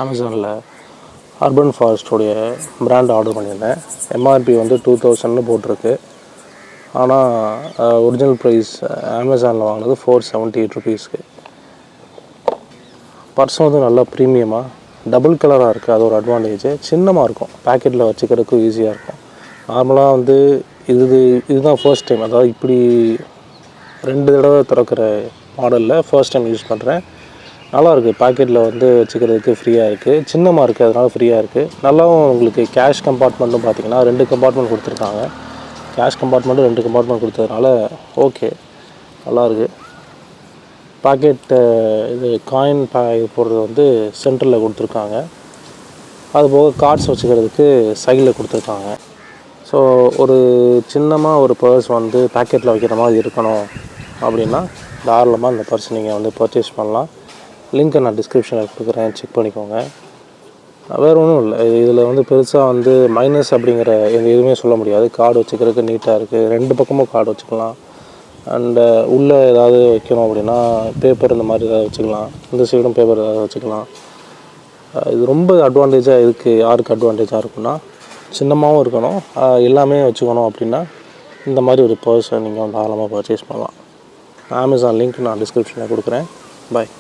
அமேசானில் urban ஃபாரஸ்ட்டோடைய brand order பண்ணியிருந்தேன். MRP வந்து 2000 போட்டிருக்கு. ஆனால் ஒரிஜினல் ப்ரைஸ் அமேசானில் வாங்கினது 478 ருபீஸ்க்கு. பர்ஸ் வந்து நல்லா ப்ரீமியமாக டபுள் கலராக இருக்குது. அது ஒரு அட்வான்டேஜ். சின்னமாக இருக்கும், பேக்கெட்டில் வச்சுக்கிறதுக்கும் ஈஸியாக இருக்கும். நார்மலாக வந்து இதுதான் ஃபர்ஸ்ட் டைம், அதாவது இப்படி 2 தடவை திறக்கிற மாடலில் ஃபர்ஸ்ட் டைம் யூஸ் பண்ணுறேன். நல்லாயிருக்கு. பேக்கெட்டில் வந்து வச்சுக்கிறதுக்கு ஃப்ரீயாக இருக்குது. சின்னமாக இருக்குது, அதனால் ஃப்ரீயாக இருக்குது. நல்லாவும் உங்களுக்கு கேஷ் கம்பார்ட்மெண்ட்டும் பார்த்திங்கன்னா 2 கம்பார்ட்மெண்ட் கொடுத்துருக்காங்க. கேஷ் கம்பார்ட்மெண்ட்டும் 2 கம்பார்ட்மெண்ட் கொடுத்ததுனால ஓகே, நல்லாயிருக்கு. பாக்கெட்டு இது காயின் போடுறது வந்து சென்டரில் கொடுத்துருக்காங்க. அதுபோக கார்ட்ஸ் வச்சுக்கிறதுக்கு சைடில் கொடுத்துருக்காங்க. ஸோ ஒரு சின்னமாக ஒரு பர்ஸ் வந்து பேக்கெட்டில் வைக்கிற மாதிரி இருக்கணும் அப்படின்னா தாராளமாக இந்த பர்ஸ் நீங்கள் வந்து பர்ச்சேஸ் பண்ணலாம். லிங்க்கை நான் டிஸ்கிரிப்ஷனில் கொடுக்குறேன், செக் பண்ணிக்கோங்க. வேறு ஒன்றும் இல்லை, இதில் வந்து பெருசாக வந்து மைனஸ் அப்படிங்கிற எதுவுமே சொல்ல முடியாது. கார்டு வச்சுக்கிறதுக்கு நீட்டாக இருக்குது. 2 பக்கமும் கார்டு வச்சுக்கலாம். அண்டு உள்ளே ஏதாவது வைக்கணும் அப்படின்னா பேப்பர் இந்த மாதிரி ஏதாவது வச்சுக்கலாம். இந்த சைடும் பேப்பர் ஏதாவது வச்சுக்கலாம். இது ரொம்ப அட்வான்டேஜாக இருக்குது. யாருக்கு அட்வான்டேஜாக இருக்குன்னா, சின்னமாகவும் இருக்கணும், எல்லாமே வச்சுக்கணும் அப்படின்னா இந்த மாதிரி ஒரு பர்ஸை நீங்கள் வந்து தாராளமாக பர்ச்சேஸ் பண்ணலாம். அமேசான் லிங்க் நான் டிஸ்கிரிப்ஷனில் கொடுக்குறேன். பாய்.